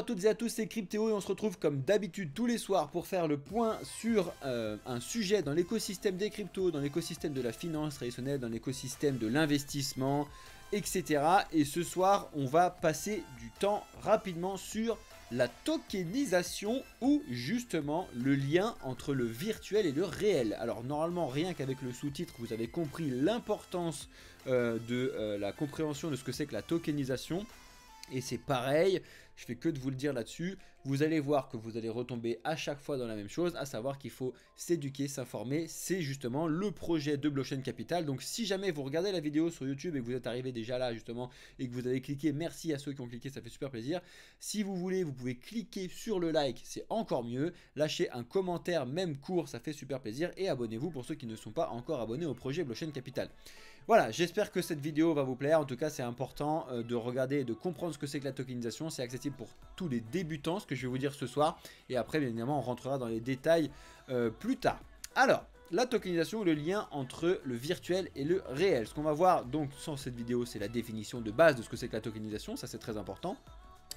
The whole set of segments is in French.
toutes et à tous, c'est Cryptéo et on se retrouve comme d'habitude tous les soirs pour faire le point sur un sujet dans l'écosystème des cryptos, dans l'écosystème de la finance traditionnelle, dans l'écosystème de l'investissement, etc. Et ce soir, on va passer du temps rapidement sur la tokenisation ou justement le lien entre le virtuel et le réel. Alors normalement, rien qu'avec le sous-titre, vous avez compris l'importance de la compréhension de ce que c'est que la tokenisation. Et c'est pareil, je fais que de vous le dire là-dessus, vous allez voir que vous allez retomber à chaque fois dans la même chose, à savoir qu'il faut s'éduquer, s'informer, c'est justement le projet de Blockchain Capital. Donc si jamais vous regardez la vidéo sur YouTube et que vous êtes arrivé déjà là justement, et que vous avez cliqué, merci à ceux qui ont cliqué, ça fait super plaisir. Si vous voulez, vous pouvez cliquer sur le like, c'est encore mieux, lâchez un commentaire, même court, ça fait super plaisir, et abonnez-vous pour ceux qui ne sont pas encore abonnés au projet Blockchain Capital. Voilà, j'espère que cette vidéo va vous plaire. En tout cas, c'est important de regarder et de comprendre ce que c'est que la tokenisation. C'est accessible pour tous les débutants, ce que je vais vous dire ce soir. Et après, bien évidemment, on rentrera dans les détails plus tard. Alors, la tokenisation, le lien entre le virtuel et le réel. Ce qu'on va voir donc sur cette vidéo, c'est la définition de base de ce que c'est que la tokenisation. Ça, c'est très important.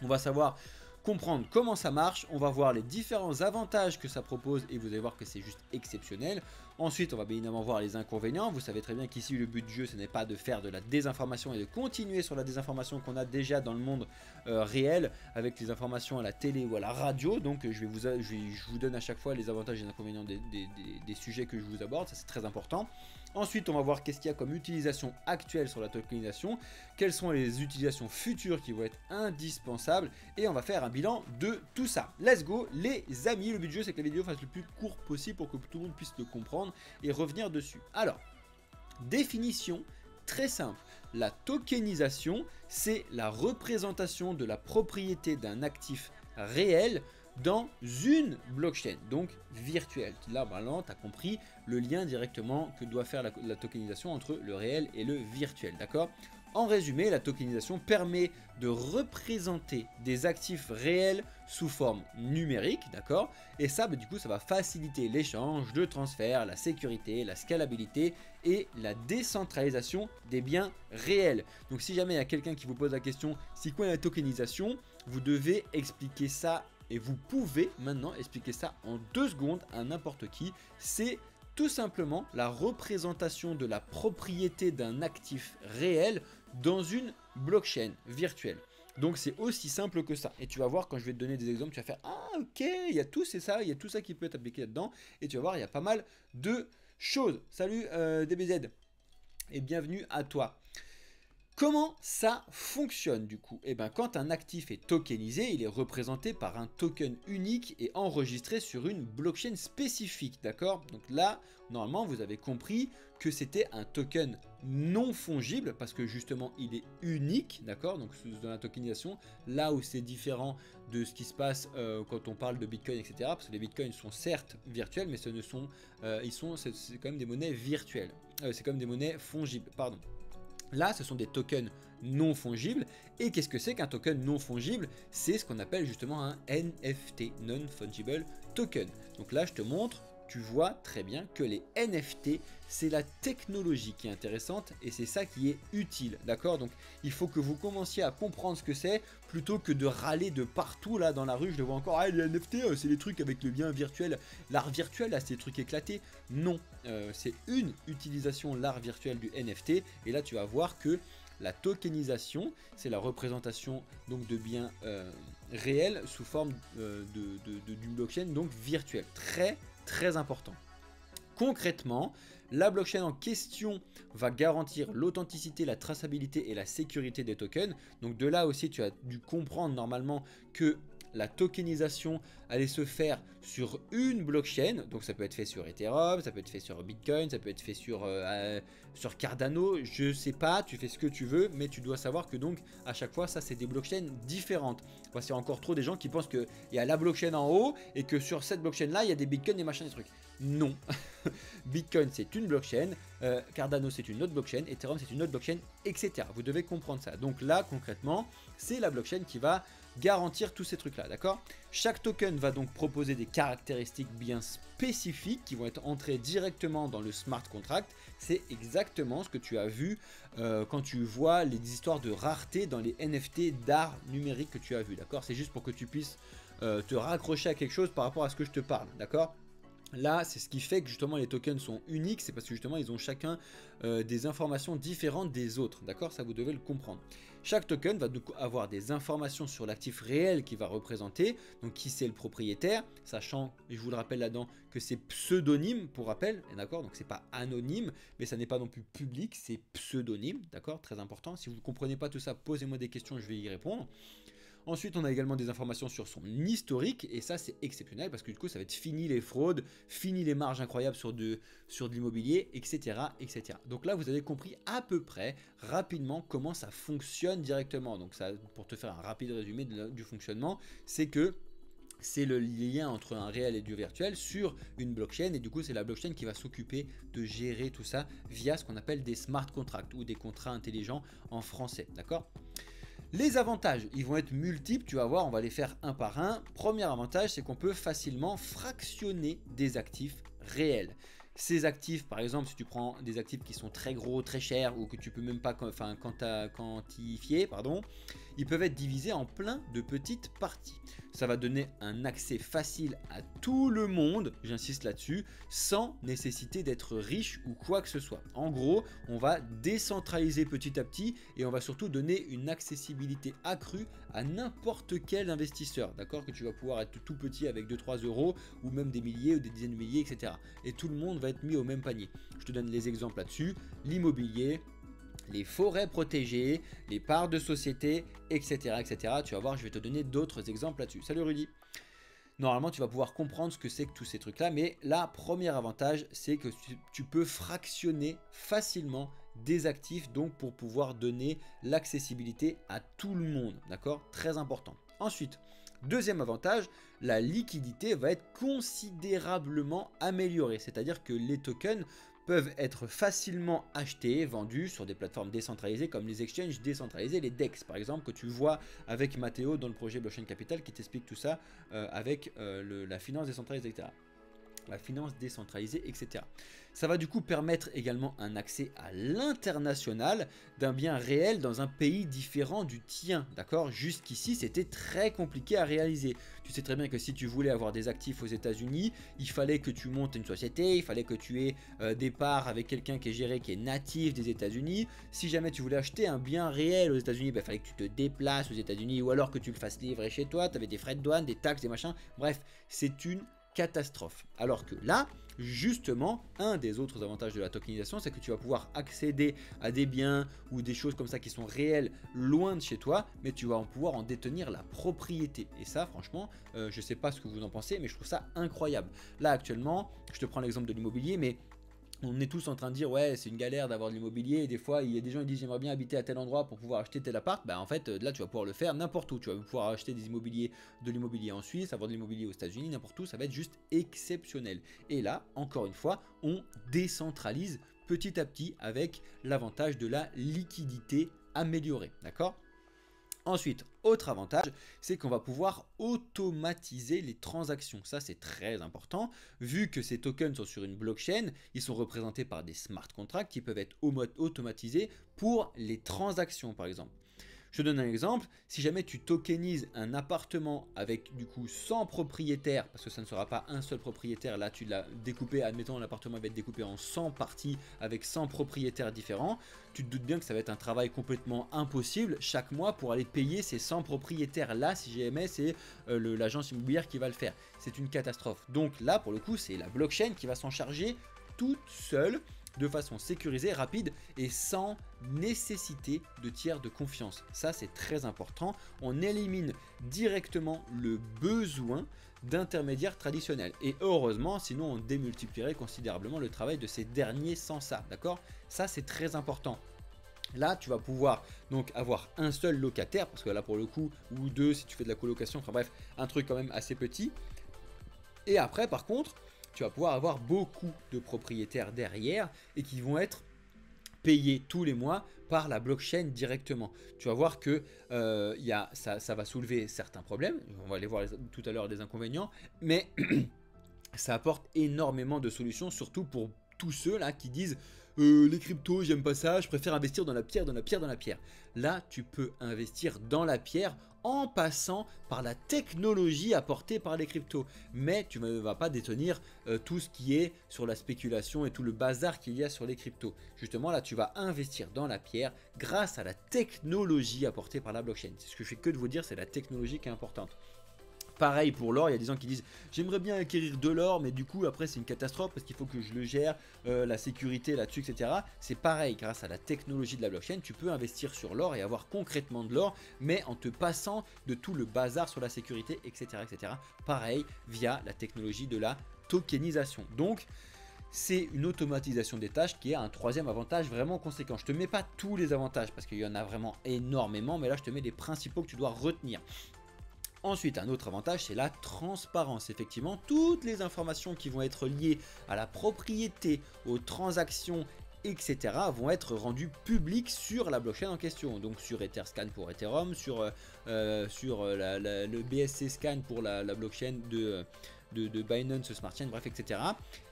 On va savoir comprendre comment ça marche, on va voir les différents avantages que ça propose et vous allez voir que c'est juste exceptionnel. Ensuite, on va bien évidemment voir les inconvénients. Vous savez très bien qu'ici, le but du jeu, ce n'est pas de faire de la désinformation et de continuer sur la désinformation qu'on a déjà dans le monde réel avec les informations à la télé ou à la radio. Donc, je vous donne à chaque fois les avantages et les inconvénients des sujets que je vous aborde. Ça, c'est très important. Ensuite, on va voir qu'est-ce qu'il y a comme utilisation actuelle sur la tokenisation, quelles sont les utilisations futures qui vont être indispensables, et on va faire un bilan de tout ça. Let's go les amis, le but du jeu c'est que la vidéo fasse le plus court possible pour que tout le monde puisse le comprendre et revenir dessus. Alors, définition très simple, la tokenisation c'est la représentation de la propriété d'un actif réel dans une blockchain, donc virtuelle. Là, maintenant, tu as compris le lien directement que doit faire la tokenisation entre le réel et le virtuel, d'accord? En résumé, la tokenisation permet de représenter des actifs réels sous forme numérique, d'accord? Et ça, du coup, ça va faciliter l'échange, le transfert, la sécurité, la scalabilité et la décentralisation des biens réels. Donc, si jamais il y a quelqu'un qui vous pose la question, c'est quoi la tokenisation? Vous devez expliquer ça. Et vous pouvez maintenant expliquer ça en 2 secondes à n'importe qui. C'est tout simplement la représentation de la propriété d'un actif réel dans une blockchain virtuelle. Donc c'est aussi simple que ça. Et tu vas voir quand je vais te donner des exemples, tu vas faire « Ah ok, il y a tout, c'est ça, il y a tout ça qui peut être appliqué là-dedans. » Et tu vas voir, il y a pas mal de choses. Salut DBZ et bienvenue à toi. Comment ça fonctionne du coup? Eh bien, quand un actif est tokenisé, il est représenté par un token unique et enregistré sur une blockchain spécifique, d'accord? Donc là, normalement, vous avez compris que c'était un token non fongible parce que justement, il est unique, d'accord? Donc dans la tokenisation, là où c'est différent de ce qui se passe quand on parle de Bitcoin, etc. Parce que les Bitcoins sont certes virtuels, mais ce ne sont, c'est quand même des monnaies virtuelles. C'est comme des monnaies fongibles, pardon. Là, ce sont des tokens non fongibles. Et qu'est-ce que c'est qu'un token non fongible? C'est ce qu'on appelle justement un NFT, Non-Fungible Token. Donc là, je te montre, tu vois très bien que les NFT, c'est la technologie qui est intéressante et c'est ça qui est utile, d'accord? Donc, il faut que vous commenciez à comprendre ce que c'est plutôt que de râler de partout, là, dans la rue. Je le vois encore, ah, les NFT, c'est les trucs avec le bien virtuel. L'art virtuel, là, c'est des trucs éclatés. Non, c'est une utilisation, l'art virtuel du NFT. Et là, tu vas voir que la tokenisation, c'est la représentation donc de biens réels sous forme d'une blockchain donc virtuelle. Très important. Concrètement, la blockchain en question va garantir l'authenticité, la traçabilité et la sécurité des tokens. Donc de là aussi, tu as dû comprendre normalement que la tokenisation allait se faire sur une blockchain, donc ça peut être fait sur Ethereum, ça peut être fait sur Bitcoin, ça peut être fait sur Cardano, je sais pas, tu fais ce que tu veux, mais tu dois savoir que donc à chaque fois ça c'est des blockchains différentes. Parce qu'il y a encore trop des gens qui pensent qu'il y a la blockchain en haut et que sur cette blockchain là il y a des bitcoins, des machins, des trucs. Non, Bitcoin c'est une blockchain, Cardano c'est une autre blockchain, Ethereum c'est une autre blockchain, etc. Vous devez comprendre ça. Donc là concrètement c'est la blockchain qui va garantir tous ces trucs-là, d'accord? Chaque token va donc proposer des caractéristiques bien spécifiques qui vont être entrées directement dans le smart contract. C'est exactement ce que tu as vu quand tu vois les histoires de rareté dans les NFT d'art numérique que tu as vu, d'accord? C'est juste pour que tu puisses te raccrocher à quelque chose par rapport à ce que je te parle, d'accord? Là, c'est ce qui fait que justement les tokens sont uniques, c'est parce que justement ils ont chacun des informations différentes des autres, d'accord? Ça vous devez le comprendre. Chaque token va donc avoir des informations sur l'actif réel qu'il va représenter, donc qui c'est le propriétaire, sachant, et je vous le rappelle là-dedans, que c'est pseudonyme pour rappel, d'accord? Donc c'est pas anonyme, mais ça n'est pas non plus public, c'est pseudonyme, d'accord? Très important. Si vous ne comprenez pas tout ça, posez-moi des questions, je vais y répondre. Ensuite, on a également des informations sur son historique, et ça c'est exceptionnel parce que du coup ça va être fini les fraudes, fini les marges incroyables sur de l'immobilier, etc., etc. Donc là vous avez compris à peu près rapidement comment ça fonctionne directement. Donc ça, pour te faire un rapide résumé du fonctionnement, c'est que c'est le lien entre un réel et du virtuel sur une blockchain, et du coup c'est la blockchain qui va s'occuper de gérer tout ça via ce qu'on appelle des smart contracts ou des contrats intelligents en français, d'accord? Les avantages, ils vont être multiples, tu vas voir, on va les faire un par un. Premier avantage, c'est qu'on peut facilement fractionner des actifs réels. Ces actifs, par exemple, si tu prends des actifs qui sont très gros, très chers, ou que tu peux même pas quantifier, pardon, ils peuvent être divisés en plein de petites parties. Ça va donner un accès facile à tout le monde, j'insiste là-dessus, sans nécessiter d'être riche ou quoi que ce soit. En gros, on va décentraliser petit à petit et on va surtout donner une accessibilité accrue à n'importe quel investisseur, d'accord? Que tu vas pouvoir être tout petit avec 2-3 euros ou même des milliers ou des dizaines de milliers, etc. Et tout le monde va être mis au même panier. Je te donne les exemples là-dessus, l'immobilier, les forêts protégées, les parts de société, etc., etc. Tu vas voir, je vais te donner d'autres exemples là-dessus. Salut Rudy. Normalement, tu vas pouvoir comprendre ce que c'est que tous ces trucs-là, mais là, premier avantage, c'est que tu peux fractionner facilement des actifs, donc pour pouvoir donner l'accessibilité à tout le monde, d'accord? Très important. Ensuite, deuxième avantage, la liquidité va être considérablement améliorée, c'est-à-dire que les tokens peuvent être facilement achetés, vendus sur des plateformes décentralisées comme les exchanges décentralisés, les DEX par exemple, que tu vois avec Mathéo dans le projet Blockchain Capital qui t'explique tout ça avec la finance décentralisée, etc. La finance décentralisée, etc. Ça va du coup permettre également un accès à l'international d'un bien réel dans un pays différent du tien, d'accord? Jusqu'ici, c'était très compliqué à réaliser. Tu sais très bien que si tu voulais avoir des actifs aux États-Unis, il fallait que tu montes une société, il fallait que tu aies des parts avec quelqu'un qui est géré, qui est natif des États-Unis. Si jamais tu voulais acheter un bien réel aux États-Unis, il fallait que tu te déplaces aux États-Unis ou alors que tu le fasses livrer chez toi. Tu avais des frais de douane, des taxes, des machins. Bref, c'est une catastrophe. Alors que là, justement, un des autres avantages de la tokenisation, c'est que tu vas pouvoir accéder à des biens ou des choses comme ça qui sont réelles loin de chez toi, mais tu vas pouvoir en détenir la propriété. Et ça, franchement, je sais pas ce que vous en pensez, mais je trouve ça incroyable. Là, actuellement, je te prends l'exemple de l'immobilier, mais on est tous en train de dire ouais c'est une galère d'avoir de l'immobilier, et des fois il y a des gens qui disent j'aimerais bien habiter à tel endroit pour pouvoir acheter tel appart. Bah en fait là tu vas pouvoir le faire n'importe où, tu vas pouvoir acheter de l'immobilier en Suisse, avoir de l'immobilier aux États-Unis, n'importe où, ça va être juste exceptionnel. Et là encore une fois on décentralise petit à petit avec l'avantage de la liquidité améliorée, d'accord? Ensuite, autre avantage, c'est qu'on va pouvoir automatiser les transactions. Ça, c'est très important. Vu que ces tokens sont sur une blockchain, ils sont représentés par des smart contracts qui peuvent être automatisés pour les transactions, par exemple. Je te donne un exemple, si jamais tu tokenises un appartement avec du coup 100 propriétaires, parce que ça ne sera pas un seul propriétaire, là tu l'as découpé, admettons l'appartement va être découpé en 100 parties avec 100 propriétaires différents, tu te doutes bien que ça va être un travail complètement impossible chaque mois pour aller payer ces 100 propriétaires là, si jamais c'est l'agence immobilière qui va le faire. C'est une catastrophe. Donc là pour le coup c'est la blockchain qui va s'en charger toute seule, de façon sécurisée, rapide et sans nécessité de tiers de confiance. Ça c'est très important. On élimine directement le besoin d'intermédiaires traditionnels. Et heureusement, sinon on démultiplierait considérablement le travail de ces derniers sans ça. D'accord? Ça c'est très important. Là, tu vas pouvoir donc avoir un seul locataire, parce que là pour le coup, ou deux si tu fais de la colocation, enfin bref, un truc quand même assez petit. Et après par contre, tu vas pouvoir avoir beaucoup de propriétaires derrière et qui vont être payé tous les mois par la blockchain directement. Tu vas voir que ça va soulever certains problèmes. On va aller voir tout à l'heure des inconvénients, mais ça apporte énormément de solutions, surtout pour tous ceux là qui disent les cryptos, j'aime pas ça, je préfère investir dans la pierre, dans la pierre, dans la pierre. Là, tu peux investir dans la pierre en passant par la technologie apportée par les cryptos. Mais tu ne vas pas détenir tout ce qui est sur la spéculation et tout le bazar qu'il y a sur les cryptos. Justement, là, tu vas investir dans la pierre grâce à la technologie apportée par la blockchain. C'est ce que je fais que de vous dire, c'est la technologie qui est importante. Pareil pour l'or, il y a des gens qui disent j'aimerais bien acquérir de l'or, mais du coup après c'est une catastrophe parce qu'il faut que je le gère, la sécurité là-dessus, etc. C'est pareil, grâce à la technologie de la blockchain, tu peux investir sur l'or et avoir concrètement de l'or, mais en te passant de tout le bazar sur la sécurité, etc. etc. Pareil, via la technologie de la tokenisation. Donc, c'est une automatisation des tâches qui est un troisième avantage vraiment conséquent. Je ne te mets pas tous les avantages parce qu'il y en a vraiment énormément, mais là je te mets les principaux que tu dois retenir. Ensuite, un autre avantage, c'est la transparence. Effectivement, toutes les informations qui vont être liées à la propriété, aux transactions, etc. vont être rendues publiques sur la blockchain en question. Donc sur Etherscan pour Ethereum, sur le BSC Scan pour la blockchain de Binance Smart Chain, bref, etc.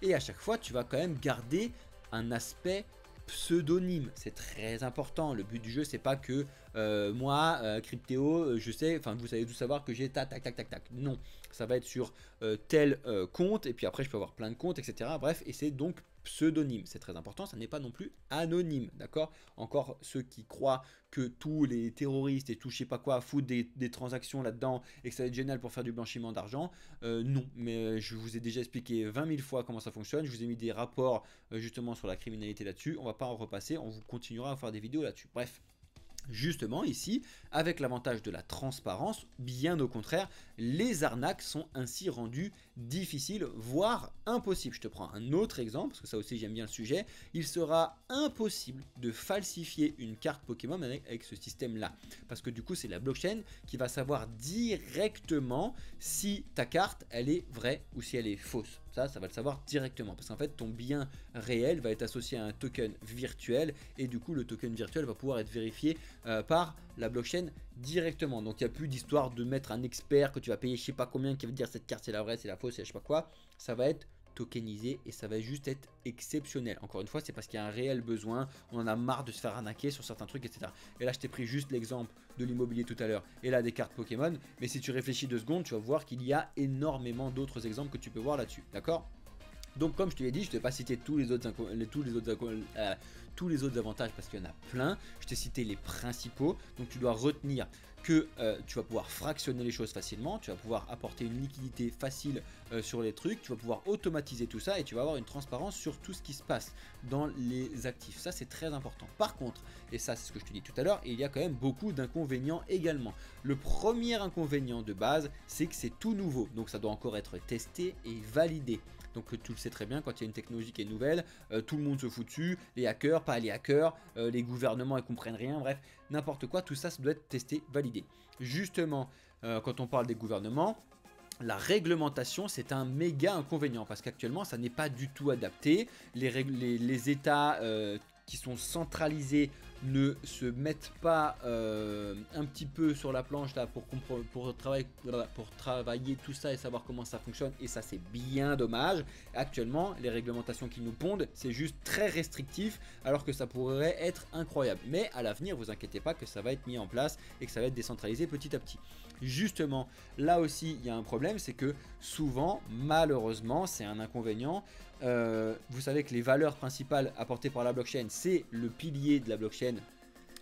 Et à chaque fois, tu vas quand même garder un aspect pseudonyme, c'est très important. Le but du jeu, c'est pas que moi, Cryptéo, je sais, enfin vous savez tout savoir que j'ai tac tac tac tac tac. Non, ça va être sur tel compte, et puis après je peux avoir plein de comptes, etc. Bref, et c'est donc pseudonyme, c'est très important, ça n'est pas non plus anonyme, d'accord? Encore ceux qui croient que tous les terroristes et tout je sais pas quoi foutent des transactions là-dedans et que ça va être génial pour faire du blanchiment d'argent, non, mais je vous ai déjà expliqué 20 000 fois comment ça fonctionne, je vous ai mis des rapports justement sur la criminalité là-dessus, on va pas en repasser, on vous continuera à faire des vidéos là-dessus, bref. Justement ici, avec l'avantage de la transparence, bien au contraire, les arnaques sont ainsi rendues difficiles, voire impossibles. Je te prends un autre exemple, parce que ça aussi j'aime bien le sujet. Il sera impossible de falsifier une carte Pokémon avec ce système-là. Parce que du coup, c'est la blockchain qui va savoir directement si ta carte, elle est vraie ou si elle est fausse. Ça va le savoir directement. Parce qu'en fait, ton bien réel va être associé à un token virtuel. Et du coup, le token virtuel va pouvoir être vérifié par la blockchain directement. Donc il n'y a plus d'histoire de mettre un expert que tu vas payer je sais pas combien qui va te dire cette carte c'est la vraie, c'est la fausse, c'est je sais pas quoi. Ça va être tokenisé et ça va juste être exceptionnel. Encore une fois, c'est parce qu'il y a un réel besoin, on en a marre de se faire arnaquer sur certains trucs, etc. Et là, je t'ai pris juste l'exemple de l'immobilier tout à l'heure et là des cartes Pokémon, mais si tu réfléchis 2 secondes, tu vas voir qu'il y a énormément d'autres exemples que tu peux voir là-dessus, d'accord? Donc comme je te l'ai dit, je ne vais pas citer tous les autres avantages parce qu'il y en a plein. Je t'ai cité les principaux. Donc tu dois retenir que tu vas pouvoir fractionner les choses facilement. Tu vas pouvoir apporter une liquidité facile sur les trucs. Tu vas pouvoir automatiser tout ça et tu vas avoir une transparence sur tout ce qui se passe dans les actifs. Ça, c'est très important. Par contre, et ça c'est ce que je te dis tout à l'heure, il y a quand même beaucoup d'inconvénients également. Le premier inconvénient de base, c'est que c'est tout nouveau. Donc ça doit encore être testé et validé. Donc tu le sais très bien, quand il y a une technologie qui est nouvelle, tout le monde se fout dessus, les hackers, pas les hackers, les gouvernements ils comprennent rien, bref, n'importe quoi, tout ça, ça doit être testé, validé. Justement, quand on parle des gouvernements, la réglementation, c'est un méga inconvénient parce qu'actuellement, ça n'est pas du tout adapté. Les États qui sont centralisés ne se mettent pas un petit peu sur la planche là pour travailler tout ça et savoir comment ça fonctionne, et ça c'est bien dommage. Actuellement les réglementations qui nous pondent, c'est juste très restrictif alors que ça pourrait être incroyable, mais à l'avenir vous inquiétez pas que ça va être mis en place et que ça va être décentralisé petit à petit. Justement là aussi il y a un problème, c'est que souvent malheureusement c'est un inconvénient. Vous savez que les valeurs principales apportées par la blockchain, c'est le pilier de la blockchain,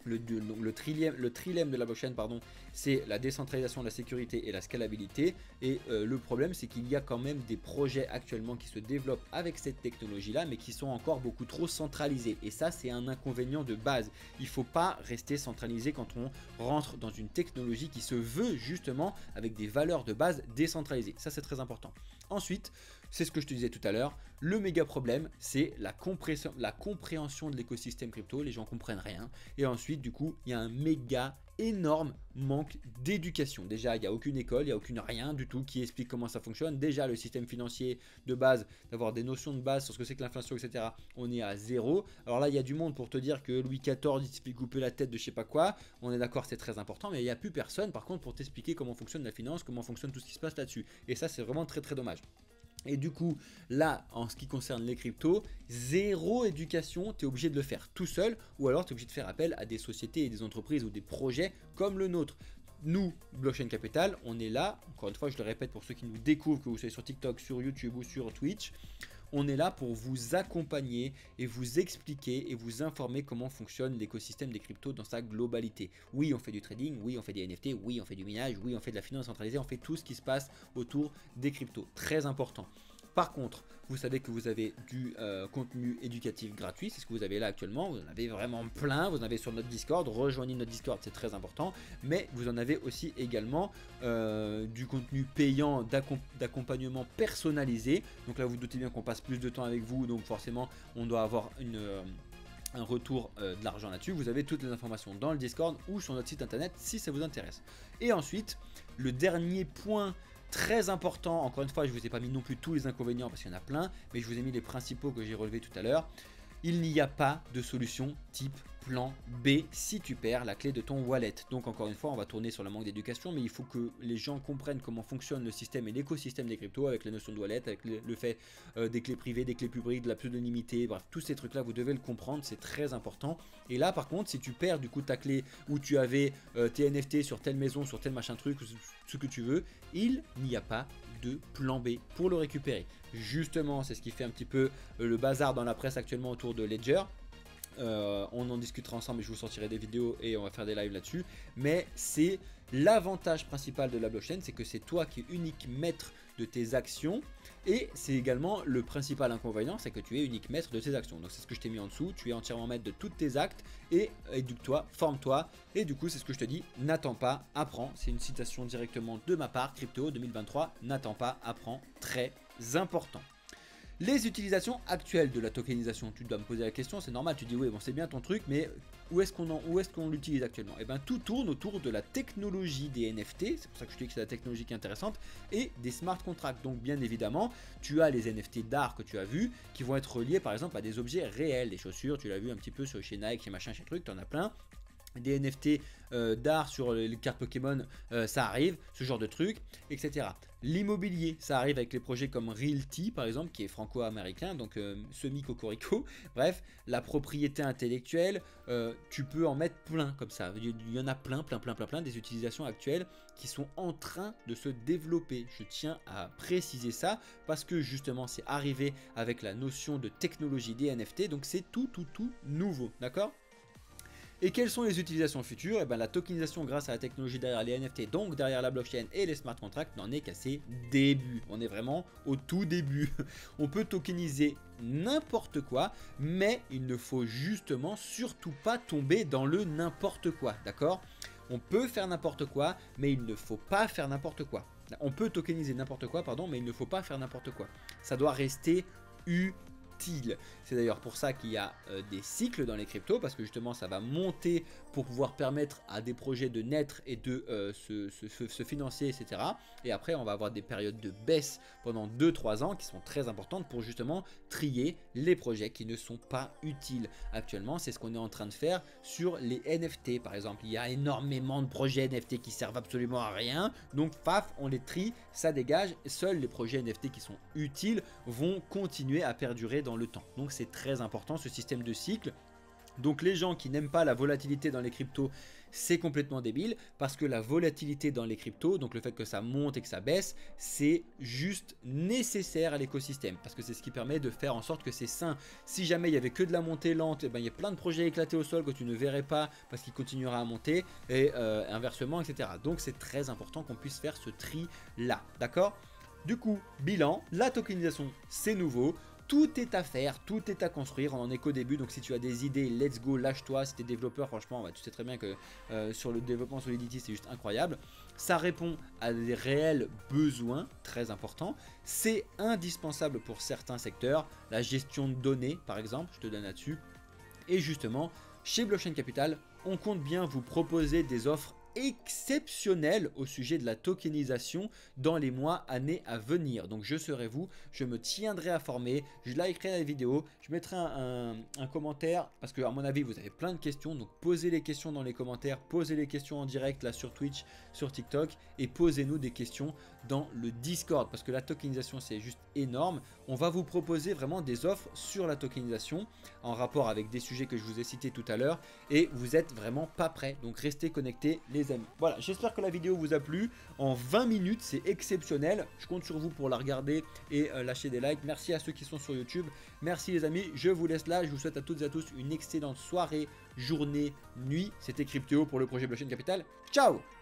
le trilemme de la blockchain, pardon, c'est la décentralisation, la sécurité et la scalabilité. Et le problème, c'est qu'il y a quand même des projets actuellement qui se développent avec cette technologie-là, mais qui sont encore beaucoup trop centralisés. Et ça, c'est un inconvénient de base. Il ne faut pas rester centralisé quand on rentre dans une technologie qui se veut justement avec des valeurs de base décentralisées. Ça, c'est très important. Ensuite, c'est ce que je te disais tout à l'heure, le méga problème, c'est la compréhension de l'écosystème crypto. Les gens comprennent rien. Et ensuite, du coup, il y a un méga énorme manque d'éducation. Déjà, il n'y a aucune école, il n'y a aucune rien du tout qui explique comment ça fonctionne. Déjà, le système financier de base, d'avoir des notions de base sur ce que c'est que l'inflation, etc., on est à zéro. Alors là, il y a du monde pour te dire que Louis XIV, il se fait couper la tête de je sais pas quoi. On est d'accord, c'est très important, mais il n'y a plus personne, par contre, pour t'expliquer comment fonctionne la finance, comment fonctionne tout ce qui se passe là-dessus. Et ça, c'est vraiment très très dommage. Et du coup, là, en ce qui concerne les cryptos, zéro éducation, tu es obligé de le faire tout seul, ou alors tu es obligé de faire appel à des sociétés et des entreprises ou des projets comme le nôtre. Nous, Blockchain Capital, on est là, encore une fois, je le répète pour ceux qui nous découvrent, que vous soyez sur TikTok, sur YouTube ou sur Twitch, on est là pour vous accompagner et vous expliquer et vous informer comment fonctionne l'écosystème des cryptos dans sa globalité. Oui, on fait du trading, oui, on fait des NFT, oui, on fait du minage, oui, on fait de la finance centralisée, on fait tout ce qui se passe autour des cryptos. Très important. Par contre, vous savez que vous avez du contenu éducatif gratuit, c'est ce que vous avez là actuellement, vous en avez vraiment plein, vous en avez sur notre Discord, rejoignez notre Discord, c'est très important, mais vous en avez aussi également du contenu payant d'accompagnement personnalisé, donc là vous doutez bien qu'on passe plus de temps avec vous, donc forcément on doit avoir un retour de l'argent là-dessus. Vous avez toutes les informations dans le Discord ou sur notre site internet si ça vous intéresse. Et ensuite, le dernier point très important, encore une fois je ne vous ai pas mis non plus tous les inconvénients parce qu'il y en a plein, mais je vous ai mis les principaux que j'ai relevés tout à l'heure. Il n'y a pas de solution type plan B si tu perds la clé de ton wallet. Donc encore une fois, on va tourner sur le manque d'éducation, mais il faut que les gens comprennent comment fonctionne le système et l'écosystème des cryptos avec la notion de wallet, avec le fait des clés privées, des clés publiques, de la pseudonymité, bref, tous ces trucs-là, vous devez le comprendre, c'est très important. Et là, par contre, si tu perds du coup ta clé où tu avais tes NFT sur telle maison, sur tel machin truc, ce que tu veux, il n'y a pas de plan B pour le récupérer. Justement, c'est ce qui fait un petit peu le bazar dans la presse actuellement autour de Ledger. On en discutera ensemble et je vous sortirai des vidéos et on va faire des lives là-dessus. Mais c'est l'avantage principal de la blockchain, c'est que c'est toi qui es unique maître de tes actions. Et c'est également le principal inconvénient, c'est que tu es unique maître de tes actions. Donc c'est ce que je t'ai mis en dessous, tu es entièrement maître de tous tes actes et éduque-toi, forme-toi. Et du coup c'est ce que je te dis, n'attends pas, apprends. C'est une citation directement de ma part, Crypto 2023, n'attends pas, apprends, très important. Les utilisations actuelles de la tokenisation, tu dois me poser la question, c'est normal, tu dis oui bon c'est bien ton truc, mais où est-ce qu'on l'utilise actuellement? Et bien tout tourne autour de la technologie des NFT, c'est pour ça que je te dis que c'est la technologie qui est intéressante, et des smart contracts. Donc bien évidemment, tu as les NFT d'art que tu as vu, qui vont être reliés par exemple à des objets réels, des chaussures, tu l'as vu un petit peu chez Nike, chez machin, chez truc, tu en as plein. Des NFT d'art sur les cartes Pokémon, ça arrive, ce genre de trucs, etc. L'immobilier, ça arrive avec les projets comme Realty par exemple, qui est franco-américain, donc semi-cocorico. Bref, la propriété intellectuelle, tu peux en mettre plein comme ça. Il y en a plein des utilisations actuelles qui sont en train de se développer. Je tiens à préciser ça parce que justement c'est arrivé avec la notion de technologie des NFT, donc c'est tout nouveau, d'accord ? Et quelles sont les utilisations futures? Et bien la tokenisation grâce à la technologie derrière les NFT, donc derrière la blockchain et les smart contracts, n'en est qu'à ses débuts. On est vraiment au tout début. On peut tokeniser n'importe quoi, mais il ne faut justement surtout pas tomber dans le n'importe quoi, d'accord? On peut faire n'importe quoi, mais il ne faut pas faire n'importe quoi. On peut tokeniser n'importe quoi, pardon, mais il ne faut pas faire n'importe quoi. Ça doit rester utile. C'est d'ailleurs pour ça qu'il y a des cycles dans les cryptos, parce que justement ça va monter pour pouvoir permettre à des projets de naître et de se financer, etc. Et après on va avoir des périodes de baisse pendant 2-3 ans qui sont très importantes pour justement trier les projets qui ne sont pas utiles. Actuellement c'est ce qu'on est en train de faire sur les NFT par exemple. Il y a énormément de projets NFT qui servent absolument à rien, donc paf on les trie, ça dégage. Seuls les projets NFT qui sont utiles vont continuer à perdurer dans le temps. Donc c'est très important ce système de cycle. Donc les gens qui n'aiment pas la volatilité dans les cryptos, c'est complètement débile parce que la volatilité dans les cryptos, donc le fait que ça monte et que ça baisse, c'est juste nécessaire à l'écosystème parce que c'est ce qui permet de faire en sorte que c'est sain. Si jamais il y avait que de la montée lente, et ben, il y a plein de projets éclatés au sol que tu ne verrais pas parce qu'il continuera à monter et inversement, etc. Donc c'est très important qu'on puisse faire ce tri là, d'accord? Du coup, bilan, la tokenisation c'est nouveau. Tout est à faire, tout est à construire, on en est qu'au début, donc si tu as des idées, let's go, lâche-toi, si tu es développeur, franchement, tu sais très bien que sur le développement Solidity, c'est juste incroyable. Ça répond à des réels besoins, très importants, c'est indispensable pour certains secteurs, la gestion de données, par exemple, je te donne là-dessus, et justement, chez Blockchain Capital, on compte bien vous proposer des offres exceptionnel au sujet de la tokenisation dans les mois, années à venir. Donc je serai vous, je me tiendrai informé, je likerai la vidéo, je mettrai un commentaire parce que à mon avis vous avez plein de questions. Donc posez les questions dans les commentaires, posez les questions en direct là sur Twitch, sur TikTok et posez-nous des questions dans le Discord parce que la tokenisation c'est juste énorme. On va vous proposer vraiment des offres sur la tokenisation en rapport avec des sujets que je vous ai cités tout à l'heure et vous êtes vraiment pas prêts. Donc restez connectés les amis. Voilà, j'espère que la vidéo vous a plu. En 20 minutes, c'est exceptionnel. Je compte sur vous pour la regarder et lâcher des likes. Merci à ceux qui sont sur YouTube. Merci les amis, je vous laisse là. Je vous souhaite à toutes et à tous une excellente soirée, journée, nuit. C'était Cryptéo pour le projet Blockchain Capital. Ciao!